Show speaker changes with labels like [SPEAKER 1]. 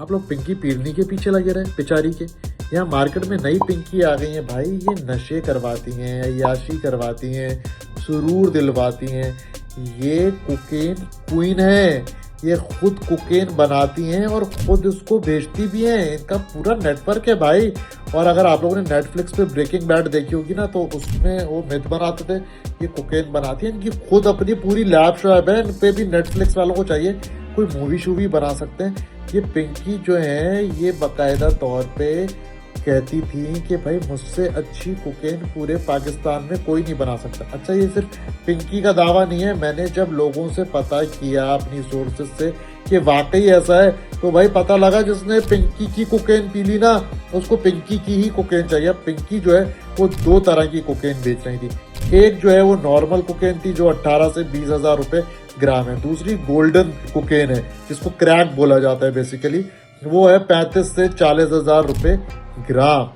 [SPEAKER 1] आप लोग पिंकी पीरनी के पीछे लगे रहे बेचारी के। यहाँ मार्केट में नई पिंकी आ गई है भाई, ये नशे करवाती हैं, अय्याशी करवाती हैं, सुरूर दिलवाती हैं। ये कोकेन क्वीन है, ये खुद कोकेन बनाती हैं और खुद उसको बेचती भी हैं। इनका पूरा नेटवर्क है भाई। और अगर आप लोगों ने नेटफ्लिक्स पे ब्रेकिंग बैड देखी होगी ना, तो उसमें वो मिथ बनाते थे ये कोकेन बनाती है। इनकी खुद अपनी पूरी लैब शॉप है। इन पे भी नेटफ्लिक्स वालों को चाहिए कोई मूवी शूवी बना सकते हैं। ये पिंकी जो है ये बाकायदा तौर पे कहती थी कि भाई मुझसे अच्छी कोकेन पूरे पाकिस्तान में कोई नहीं बना सकता। अच्छा, ये सिर्फ पिंकी का दावा नहीं है। मैंने जब लोगों से पता किया अपनी सोर्सेज से कि वाकई ऐसा है, तो भाई पता लगा जिसने पिंकी की कोकेन पी ली ना, उसको पिंकी की ही कोकेन चाहिए। अब पिंकी जो है वो 2 तरह की कोकेन बेच रही थी। एक जो है वो नॉर्मल कोकेन थी जो 18 से 20 हजार रुपए ग्राम है। दूसरी गोल्डन कोकेन है जिसको क्रैक बोला जाता है बेसिकली, वो है 35 से 40 हजार रुपए ग्राम।